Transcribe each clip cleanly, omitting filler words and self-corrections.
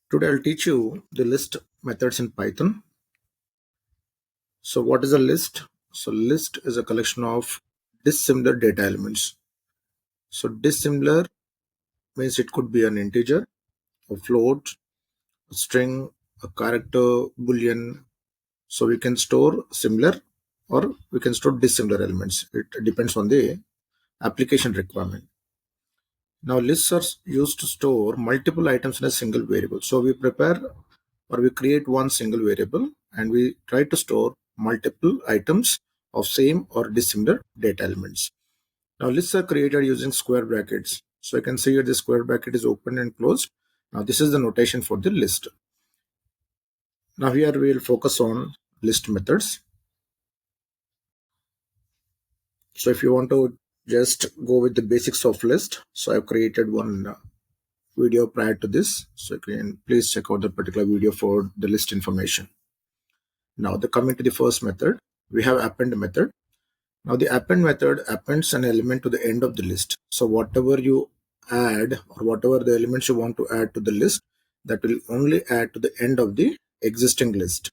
Today I'll teach you the list methods in Python. So what is a list? So list is a collection of dissimilar data elements. So dissimilar means it could be an integer, a float, a string, a character, boolean. So we can store similar or we can store dissimilar elements. It depends on the application requirement. Now lists are used to store multiple items in a single variable. So we prepare or we create one single variable and we try to store multiple items of same or dissimilar data elements. Now lists are created using square brackets. So you can see here the square bracket is open and closed. Now this is the notation for the list. Now here we will focus on list methods. So if you want to just go with the basics of list, so I've created one video prior to this, so you can please check out the particular video for the list information. Now coming to the first method, we have append method. Now the append method appends an element to the end of the list. So whatever you add or whatever the elements you want to add to the list, that will only add to the end of the existing list.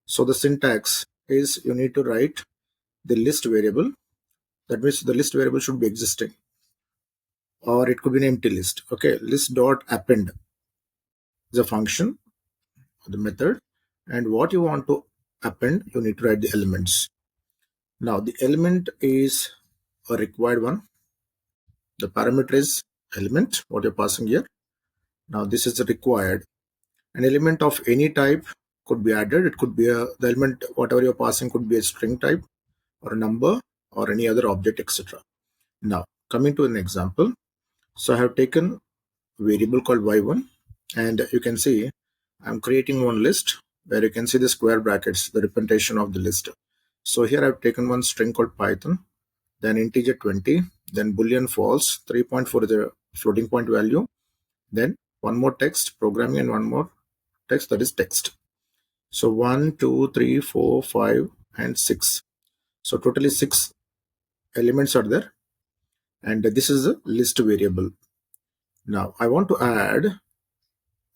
So the syntax is you need to write the list variable. That means the list variable should be existing, or it could be an empty list. Okay, list dot append is a function, the method, and what you want to append, you need to write the elements. Now the element is a required one. The parameter is element, what you're passing here. Now this is required. An element of any type could be added. It could be the element, whatever you're passing could be a string type or a number or any other object, etc. Now coming to an example. So I have taken a variable called y1 and you can see I'm creating one list where you can see the square brackets, the representation of the list. So here I've taken one string called Python, then integer 20, then boolean false, 3.4 is the floating point value, then one more text programming and one more text, that is text. So 1, 2, 3, 4, 5 and 6. So totally 6 elements are there, and this is a list variable. Now I want to add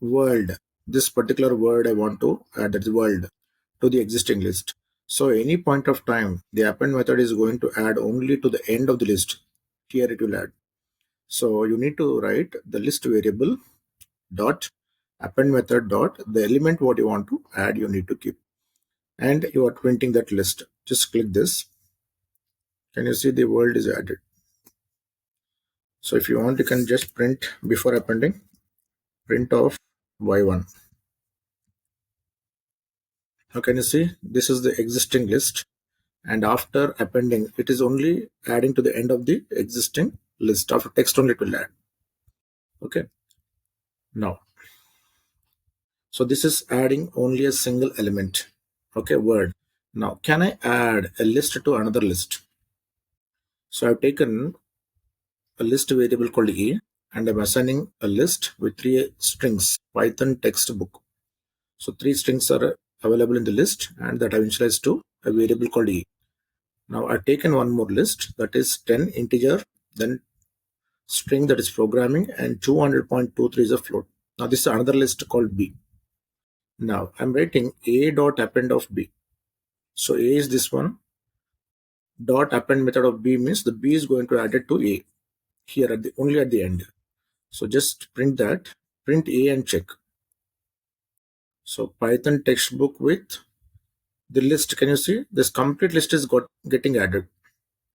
world, this particular word I want to add, that is world, to the existing list. So any point of time the append method is going to add only to the end of the list. Here it will add. So you need to write the list variable dot append method dot the element what you want to add, you need to keep, and you are printing that list. Just click this. Can you see the world is added? So if you want, you can just print before appending, print of y1. Now can you see this is the existing list, and after appending it is only adding to the end of the existing list. After text only it will add. Okay, now so this is adding only a single element. Okay, word. Now can I add a list to another list? So I've taken a list variable called e and I'm assigning a list with 3 strings, Python textbook. So 3 strings are available in the list and that I've initialized to a variable called e. Now I've taken one more list, that is 10 integer, then string, that is programming, and 200.23 is a float. Now this is another list called b. Now I'm writing a dot append of b. So a is this one. Dot append method of b means the b is going to add it to a here at the only at the end. So just print that, print a and check. So Python textbook with the list, can you see this complete list is getting added?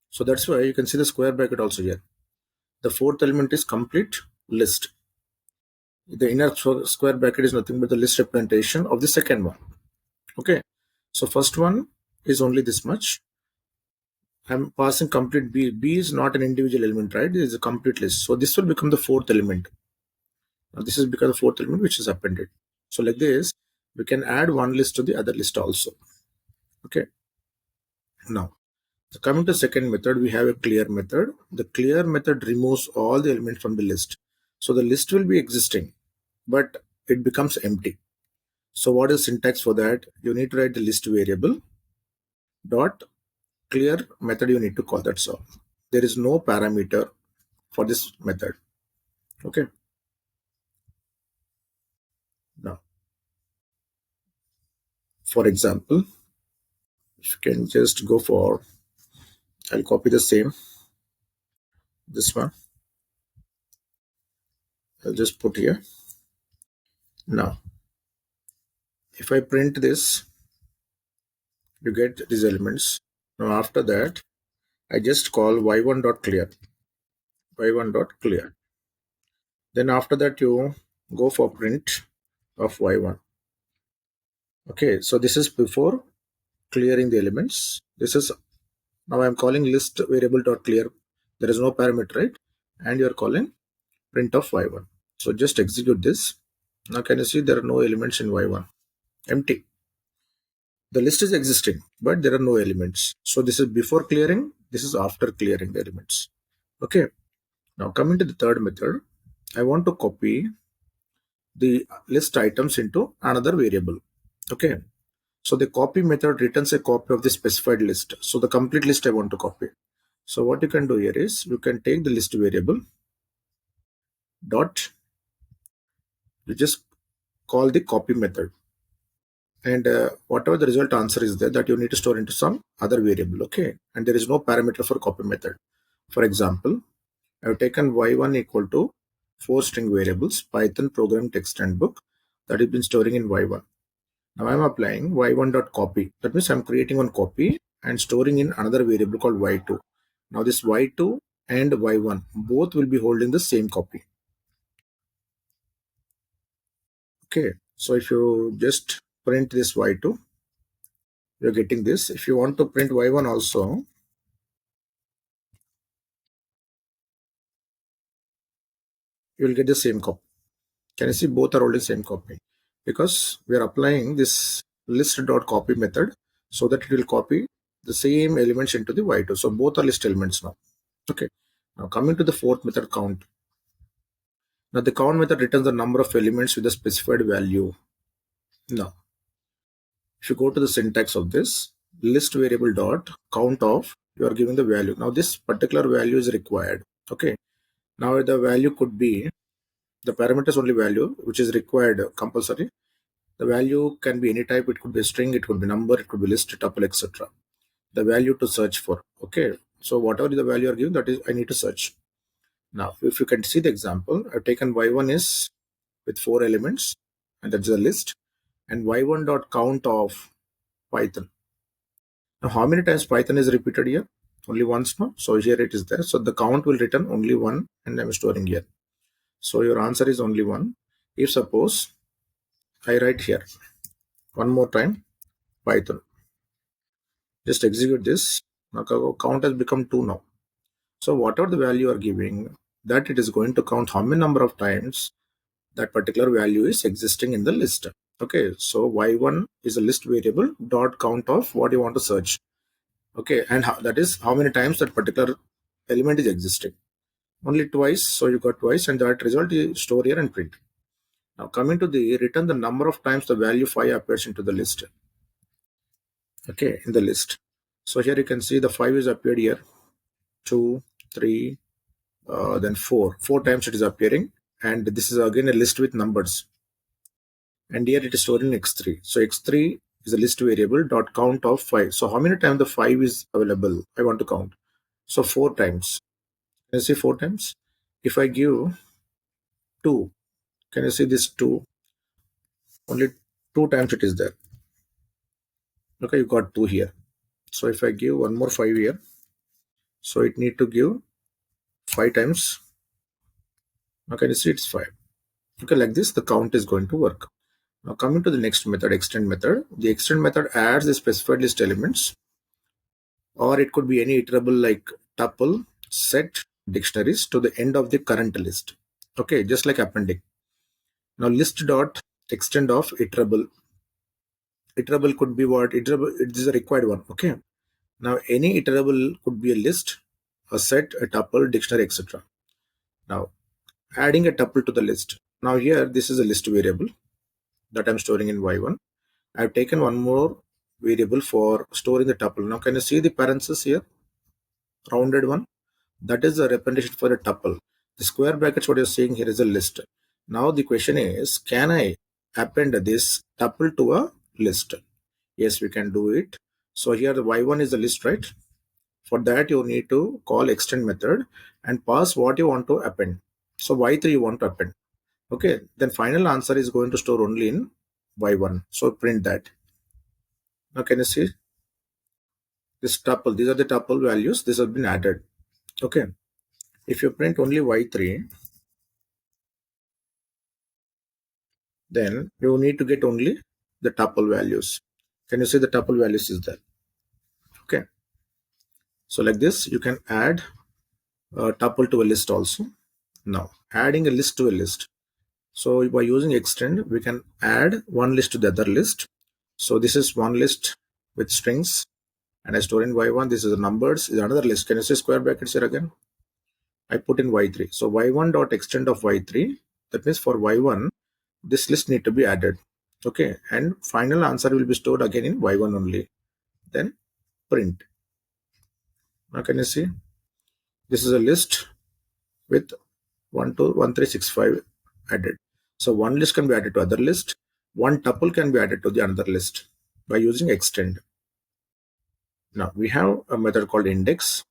So that's why you can see the square bracket also here. The fourth element is complete list. The inner square bracket is nothing but the list representation of the second one. Okay, so first one is only this much. I'm passing complete b. B is not an individual element, right? It is a complete list. So this will become the fourth element. Now this is because the fourth element which is appended. So like this, we can add one list to the other list also. Okay. Now, coming to second method, we have a clear method. The clear method removes all the elements from the list. So the list will be existing, but it becomes empty. So what is syntax for that? You need to write the list variable dot clear method, you need to call that. So there is no parameter for this method. Okay. For example, if you can just go for, I'll copy the same, this one, I'll just put here. Now, if I print this, you get these elements. Now after that, I just call y1.clear, y1.clear. Then after that, you go for print of y1. Okay, so this is before clearing the elements. This is, now I'm calling list variable dot clear. There is no parameter, right? And you're calling print of y1. So just execute this. Now can you see there are no elements in y1? Empty. The list is existing, but there are no elements. So this is before clearing, this is after clearing the elements. Okay. Now coming to the third method, I want to copy the list items into another variable. Okay. So the copy method returns a copy of the specified list. So the complete list I want to copy. So what you can do here is you can take the list variable dot, you just call the copy method, and whatever the result answer is there, that you need to store into some other variable. Okay, and there is no parameter for copy method. For example, I have taken y1 equal to 4 string variables Python program text and book that has been storing in y1. Now I'm applying y1 dot copy. That means I'm creating one copy and storing in another variable called y2. Now this y2 and y1 both will be holding the same copy. Okay, so if you just print this y2, you're getting this. If you want to print y1 also, you will get the same copy. Can you see both are holding same copy? Because we are applying this list.copy method so that it will copy the same elements into the y2. So both are list elements now. Okay. Now coming to the fourth method, count. Now the count method returns the number of elements with a specified value. Now, if you go to the syntax of this, list variable dot count of, you are giving the value. Now this particular value is required. Okay. Now the value could be, the parameter is only value which is required compulsory. The value can be any type. It could be a string, it could be number, it could be list, tuple, etc. The value to search for. Okay. So whatever the value you are given, that is I need to search. Now, if you can see the example, I've taken y1 is with 4 elements, and that's the list, and y1 dot count of Python. Now, how many times Python is repeated here? Only once, no? So here it is there. So the count will return only 1, and I'm storing here. So your answer is only 1. If suppose I write here one more time Python, just execute this. Now count has become 2 now. So whatever the value you are giving, that it is going to count how many number of times that particular value is existing in the list. Okay, so y1 is a list variable dot count of what you want to search. Okay, and that is how many times that particular element is existing. Only twice, so you got twice, and that result is store here and print. Now coming to the return the number of times the value 5 appears into the list. Okay, in the list. So here you can see the 5 is appeared here, 2, 3, then 4. 4 times it is appearing, and this is again a list with numbers. And here it is stored in x3. So x3 is a list variable dot count of 5. So how many times the 5 is available? I want to count. So 4 times. Can you see 4 times? If I give 2, can you see this 2? Only 2 times it is there. Okay, you got 2 here. So if I give one more 5 here, so it need to give 5 times. Now can you see it's 5? Okay, like this the count is going to work. Now coming to the next method, extend method. The extend method adds the specified list elements, or it could be any iterable like tuple, set, dictionaries to the end of the current list. Okay, just like appending. Now list dot extend of iterable. Iterable could be what? Iterable, it is a required one. Okay. Now any iterable could be a list, a set, a tuple, dictionary, etc. Now adding a tuple to the list. Now here this is a list variable that I'm storing in y1. I've taken one more variable for storing the tuple. Now can you see the parenthesis here? Rounded one. That is a representation for a tuple. The square brackets, what you're seeing here is a list. Now the question is, can I append this tuple to a list? Yes, we can do it. So here the y1 is the list, right? For that, you need to call extend method and pass what you want to append. So y3 you want to append. Okay, then final answer is going to store only in y1. So print that. Now can you see this tuple? These are the tuple values. This has been added. Okay, if you print only y3, then you need to get only the tuple values. Can you see the tuple values is there? Okay, so like this, you can add a tuple to a list also. Now, adding a list to a list. So by using extend, we can add one list to the other list. So this is one list with strings, and I store in y1. This is the numbers. Is another list. Can you see square brackets here again? I put in y3. So y1 dot extend of y3. That means for y1, this list need to be added. Okay, and final answer will be stored again in y1 only. Then print. Now can you see? This is a list with 1 to 1365 added. So one list can be added to other list. One tuple can be added to the another list by using extend. Now we have a method called index.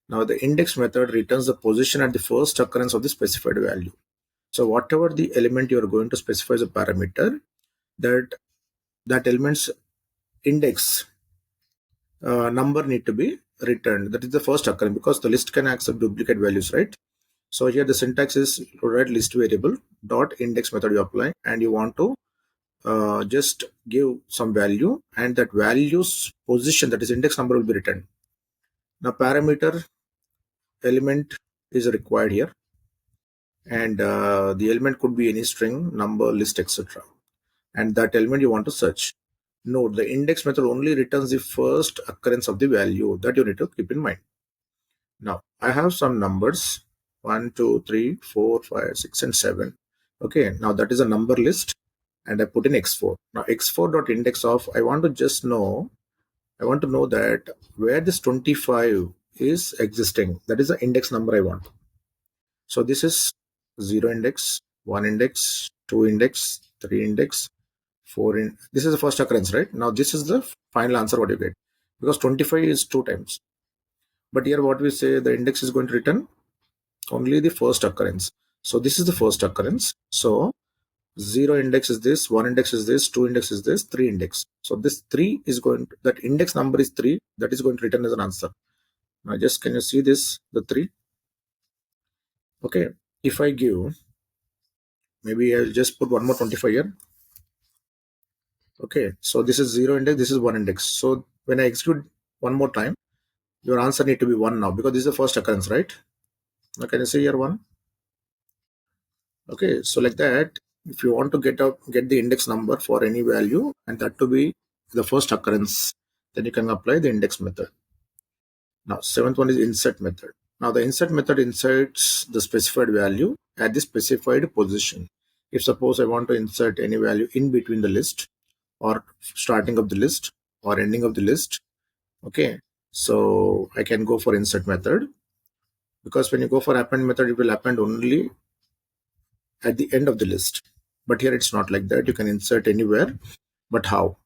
Now the index method returns the position at the first occurrence of the specified value. So whatever the element you are going to specify as a parameter, that element's index number need to be returned. That is the first occurrence, because the list can accept duplicate values, right? So here the syntax is to write list variable dot index method you apply, and you want to just give some value, and that value's position, that is index number, will be returned. Now parameter element is required here, and the element could be any string, number, list, etc. And that element you want to search. Note, the index method only returns the first occurrence of the value. That you need to keep in mind. Now I have some numbers 1, 2, 3, 4, 5, 6, and 7. Okay, now that is a number list, and I put in x4. Now x4.index of, I want to know that where this 25 is existing. That is the index number I want. So this is 0 index, 1 index, 2 index, 3 index, 4 in. This is the first occurrence, right? Now this is the final answer what you get, because 25 is 2 times. But here what we say, the index is going to return only the first occurrence. So this is the first occurrence. So 0 index is this, 1 index is this, 2 index is this, 3 index. So this 3 is going to, that index number is 3, that is going to return as an answer. Now just, can you see this, the 3? Okay, if I give, maybe I'll just put one more 25 here. Okay, so this is 0 index, this is 1 index. So when I execute one more time, your answer need to be 1 now, because this is the first occurrence, right? Now can you see here 1? Okay, so like that, if you want to get the index number for any value, and that to be the first occurrence, then you can apply the index method. Now 7th one is insert method. Now the insert method inserts the specified value at the specified position. If suppose I want to insert any value in between the list, or starting of the list, or ending of the list, okay, so I can go for insert method, because when you go for append method, it will append only at the end of the list. But here it's not like that. You can insert anywhere. But how?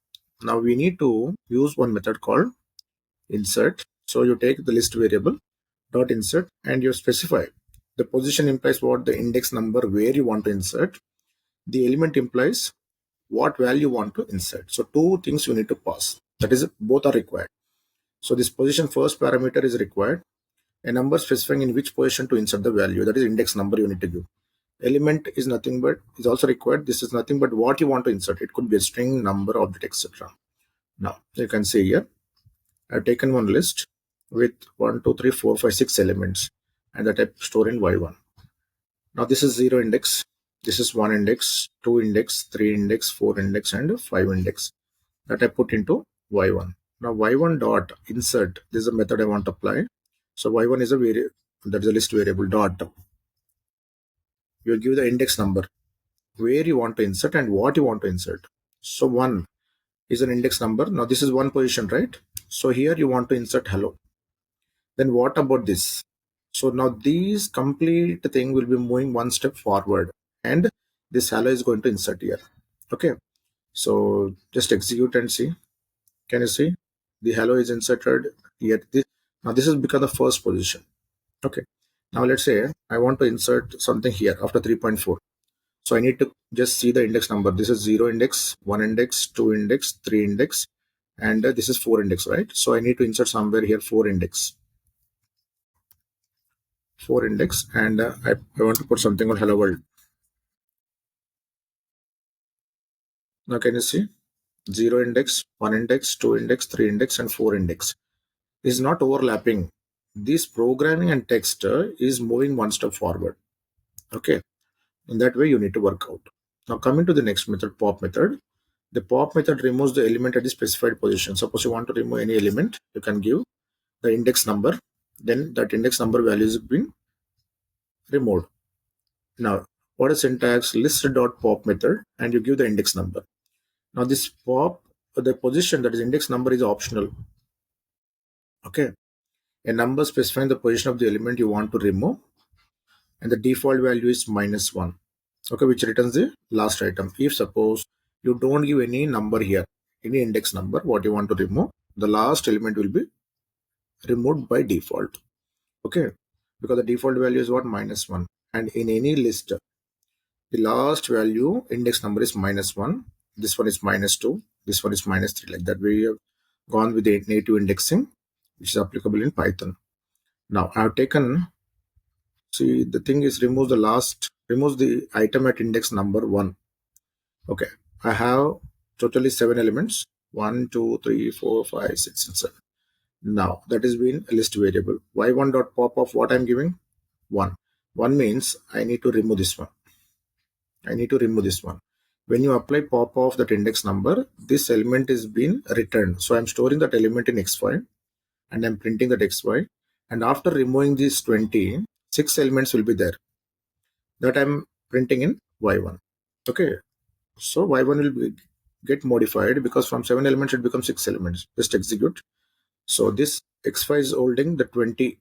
Now we need to use one method called insert. So you take the list variable dot insert, and you specify the position implies what, the index number where you want to insert. The element implies what value you want to insert. So two things you need to pass. That is, both are required. So this position first parameter is required. A number specifying in which position to insert the value. That is index number you need to give. Element is nothing but, is also required. This is nothing but what you want to insert. It could be a string, number, object, etc. Now you can see here, I've taken one list with 1, 2, 3, 4, 5, 6 elements, and that I store in y1. Now this is 0 index, this is 1 index, 2 index, 3 index, 4 index, and 5 index, that I put into y1. Now y1 dot insert, this is a method I want to apply. So y1 is a variable, that is a list variable dot. You give the index number where you want to insert and what you want to insert. So 1 is an index number. Now this is one position, right? So here you want to insert hello. Then what about this? So now these complete thing will be moving one step forward, and this hello is going to insert here. Okay, so just execute and see. Can you see? The hello is inserted here. Now this has become the first position. Okay. Now let's say I want to insert something here after 3.4. So I need to just see the index number. This is 0 index, 1 index, 2 index, 3 index, and this is 4 index, right? So I need to insert somewhere here 4 index. 4 index, and I want to put something on hello world. Now can you see? 0 index, 1 index, 2 index, 3 index, and 4 index is not overlapping. This programming and text is moving one step forward. Okay. In that way, you need to work out. Now coming to the next method, pop method. The pop method removes the element at the specified position. Suppose you want to remove any element, you can give the index number. Then that index number value is being removed. Now, what is syntax? List.pop method, and you give the index number. Now this pop, the position, that is index number, is optional. Okay. A number specifying the position of the element you want to remove, and the default value is -1. Okay, which returns the last item. If suppose you don't give any number here, any index number, what you want to remove, the last element will be removed by default. Okay, because the default value is what? -1. And in any list, the last value index number is -1. This one is -2. This one is -3. Like that, we have gone with the native indexing, which is applicable in Python. Now I have taken, see, the thing is removes the item at index number 1. Okay, I have totally 7 elements: 1, 2, 3, 4, 5, 6, and 7. Now that is been a list variable. y1.pop of what I'm giving? 1. 1 means I need to remove this one. I need to remove this one. When you apply pop of that index number, this element is being returned. So I'm storing that element in X file, and I'm printing that X file. And after removing these 20, 6 elements will be there that I'm printing in Y1. Okay. So Y1 will get modified because from 7 elements it becomes 6 elements. Just execute. So this X5 is holding the 20,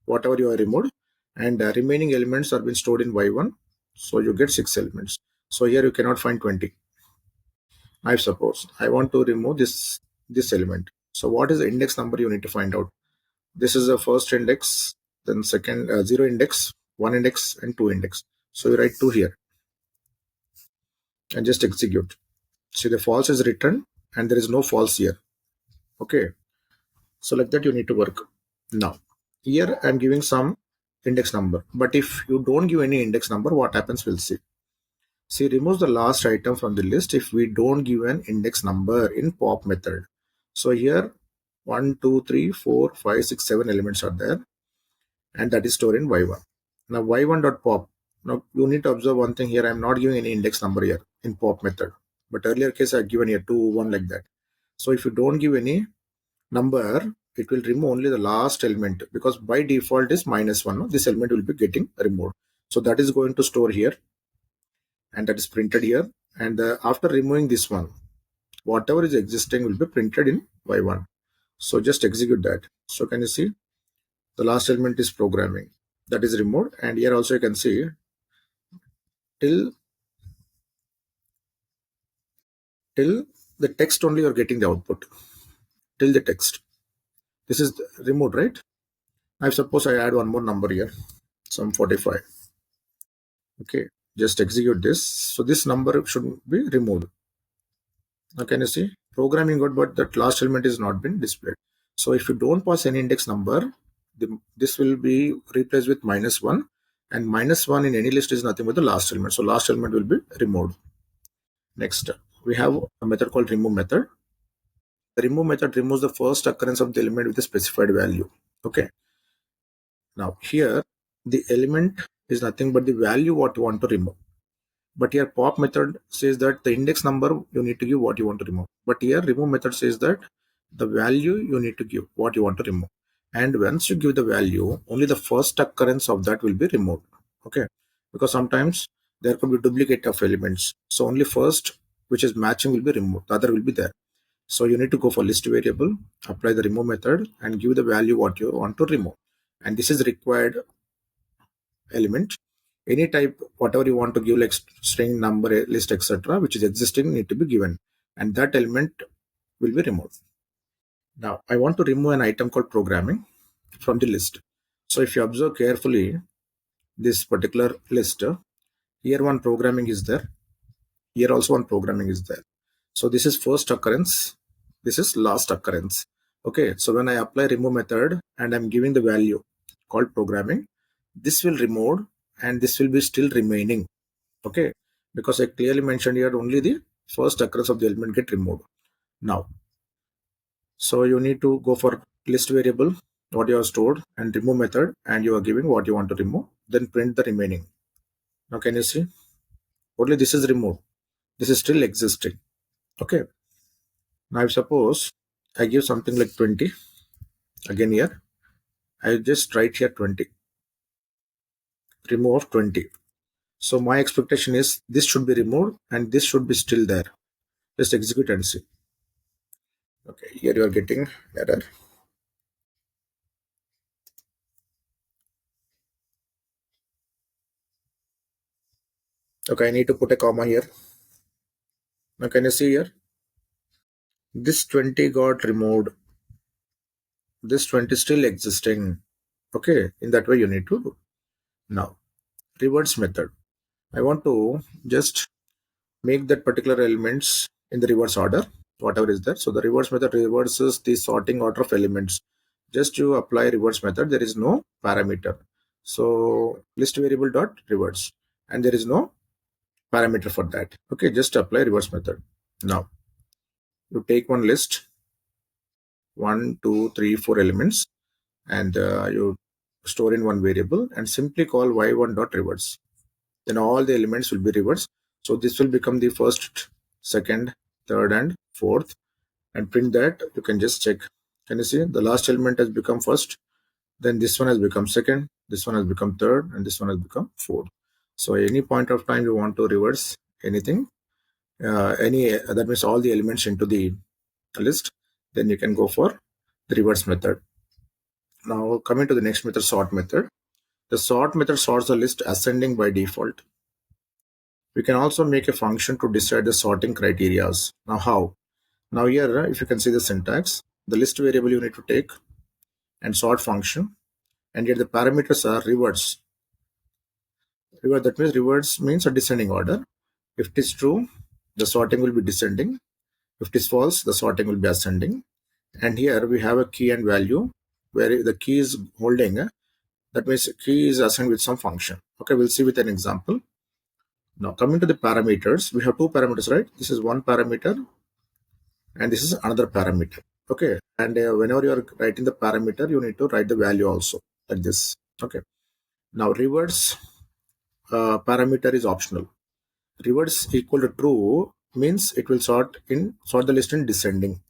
whatever you are removed, and remaining elements are being stored in Y1. So you get 6 elements. So here you cannot find 20. I suppose I want to remove this element. So what is the index number you need to find out? This is the first index, then second 0 index, 1 index, and 2 index. So you write 2 here and just execute. See, the false is written and there is no false here. Okay. So like that you need to work. Now, here I'm giving some index number. But if you don't give any index number, what happens, we'll see. See, removes the last item from the list if we don't give an index number in pop method. So here 1, 2, 3, 4, 5, 6, 7 elements are there, and that is stored in y1. Now y1.pop. Now you need to observe one thing here. I'm not giving any index number here in pop method. But earlier case I've given here 2, 1 like that. So if you don't give any number, it will remove only the last element because by default is -1. No? This element will be getting removed. So that is going to store here, and that is printed here. And after removing this one, whatever is existing will be printed in y1. So just execute that. So can you see the last element is programming, that is removed. And here also you can see till the text only you're getting the output, till the text. This is removed, right? I suppose I add one more number here, some 45. Okay, just execute this. So this number should be removed. Now can you see programming good, but that last element is not been displayed. So if you don't pass any index number, this will be replaced with -1, and -1 in any list is nothing but the last element. So last element will be removed. Next, we have a method called remove method. The remove method removes the first occurrence of the element with a specified value. Okay. Now here the element is nothing but the value what you want to remove. But here pop method says that the index number you need to give what you want to remove. But here remove method says that the value you need to give what you want to remove. And once you give the value, only the first occurrence of that will be removed. Okay. Because sometimes there could be duplicate of elements. So only first which is matching will be removed. The other will be there. So you need to go for list variable, apply the remove method, and give the value what you want to remove. And this is required element. Any type, whatever you want to give, like string, number, list, etc., which is existing, need to be given, and that element will be removed. Now I want to remove an item called programming from the list. So if you observe carefully this particular list, here one programming is there, here also one programming is there. So this is first occurrence, this is last occurrence. Okay, so when I apply remove method and I'm giving the value called programming, this will remove and this will be still remaining. Okay, because I clearly mentioned here only the first occurrence of the element get removed. Now, so you need to go for list variable, what you have stored, and remove method, and you are giving what you want to remove, then print the remaining. Now can you see? Only this is removed. This is still existing. Okay. Now if suppose I give something like 20, again here, I just write here 20, remove of 20. So my expectation is this should be removed and this should be still there. Just execute and see. Okay, here you are getting error. Okay, I need to put a comma here. Now can you see here? This 20 got removed. This 20 still existing. Okay, in that way you need to do. Now, reverse method. I want to just make that particular elements in the reverse order, whatever is there. So the reverse method reverses the sorting order of elements. Just to apply reverse method, there is no parameter. So list variable dot reverse, and there is no parameter for that. Okay, just apply reverse method. Now you take one list, 1, 2, 3, 4 elements, and you store in one variable and simply call y1 dot reverse. Then all the elements will be reversed. So this will become the first, second, third, and fourth, and print that. You can just check. Can you see the last element has become first, then this one has become second, this one has become third, and this one has become fourth. So any point of time you want to reverse anything, that means all the elements into the list, then you can go for the reverse method. Now coming to the next method, sort method. The sort method sorts the list ascending by default. We can also make a function to decide the sorting criteria. Now how? Now here, if you can see the syntax, the list variable you need to take and sort function, and yet the parameters are reverse. Reverse, that means reverse means a descending order. If it is true, the sorting will be descending. If it is false, the sorting will be ascending. And here we have a key and value where the key is holding. That means key is assigned with some function. Okay, we'll see with an example. Now coming to the parameters, we have two parameters, right? This is one parameter and this is another parameter. Okay, and whenever you are writing the parameter, you need to write the value also like this. Okay, now reverse parameter is optional. Reverse equal to true means it will sort the list in descending.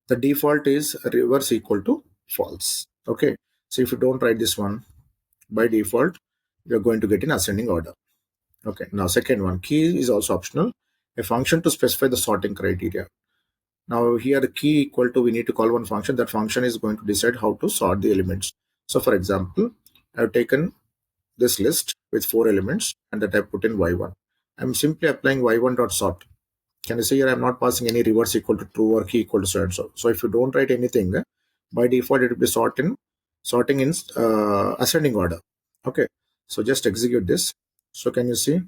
The default is reverse equal to false. Okay, so if you don't write this one, by default you're going to get in ascending order. Okay, now second one, key is also optional, a function to specify the sorting criteria. Now here the key equal to, we need to call one function. That function is going to decide how to sort the elements. So for example, I've taken this list with 4 elements and that I put in y1. I'm simply applying y1 dot sort. Can you see here I'm not passing any reverse equal to true or key equal to so and so. So if you don't write anything, by default it will be sorting in ascending order. Okay, so just execute this. So can you see?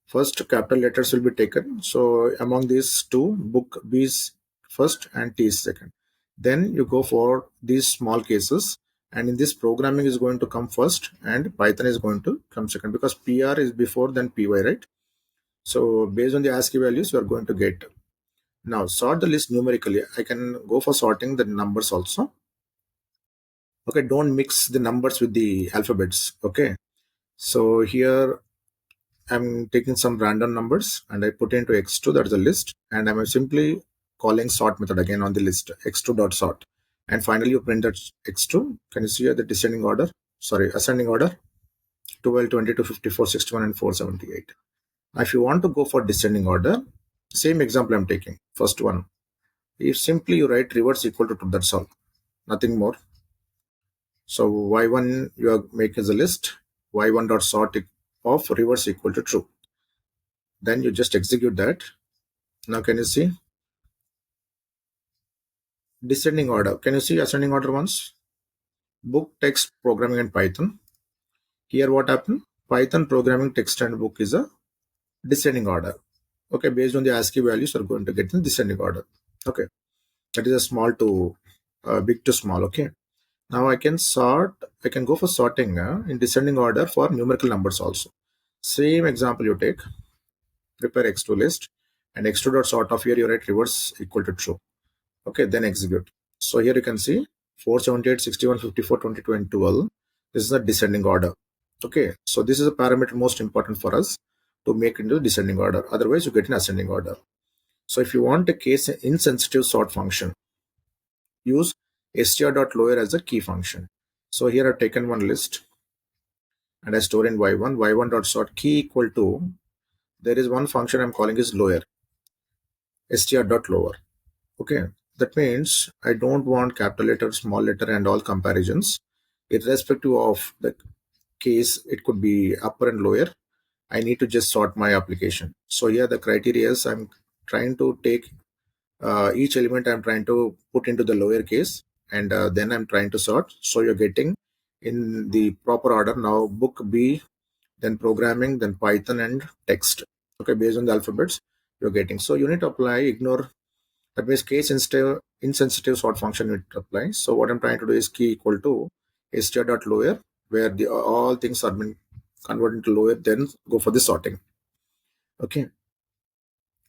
First capital letters will be taken. So among these two, book B is first and T is second. Then you go for these small cases, and in this programming is going to come first and Python is going to come second, because PR is before then PY, right? So based on the ASCII values you are going to get. Now sort the list numerically. I can go for sorting the numbers also. Okay, don't mix the numbers with the alphabets. Okay, so here I'm taking some random numbers and I put into x2, that's the list, and I'm simply calling sort method again on the list, x2 dot sort, and finally you print that x2. Can you see here the descending order, sorry, ascending order, 12, 22, 54, 61, and 478. Now if you want to go for descending order, same example I'm taking, first one, if simply you write reverse equal to 2, that's all, nothing more. So y1 you are making the list, y1 dot sort of reverse equal to true. Then you just execute that. Now can you see? descending order. Can you see ascending order once? Book, text, programming, and Python. Here what happened? Python, programming, text, and book is a descending order. Okay, based on the ASCII values, you're going to get in descending order. Okay, that is a small to big to small. Okay, now I can sort. I can go for sorting in descending order for numerical numbers also. Same example you take. Prepare x2 list and x2 dot sort of here you write reverse equal to true. Okay, then execute. So here you can see 478, 61, 54, 22, and 12. This is a descending order. Okay, so this is a parameter most important for us to make into descending order. Otherwise, you get an ascending order. So if you want a case insensitive sort function, use str.lower as a key function. So here I've taken one list and I store in y1. y1 dot sort key equal to, there is one function I'm calling is lower, str.lower. Okay, that means I don't want capital letter, small letter, and all comparisons. Irrespective of the case, it could be upper and lower. I need to just sort my application. So here the criteria is I'm trying to take each element I'm trying to put into the lower case, and then I'm trying to sort. So you're getting in the proper order now book B, then programming, then Python and text. Okay, based on the alphabets you're getting. So you need to apply, ignore, that means case insensitive sort function it applies. So what I'm trying to do is key equal to str.lower, where the all things are been converted to lower, then go for the sorting. Okay,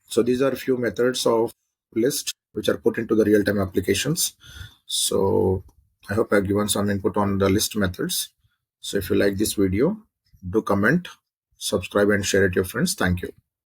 so these are a few methods of list which are put into the real-time applications. So I hope I've given some input on the list methods. So if you like this video, do comment, subscribe, and share it to your friends. Thank you.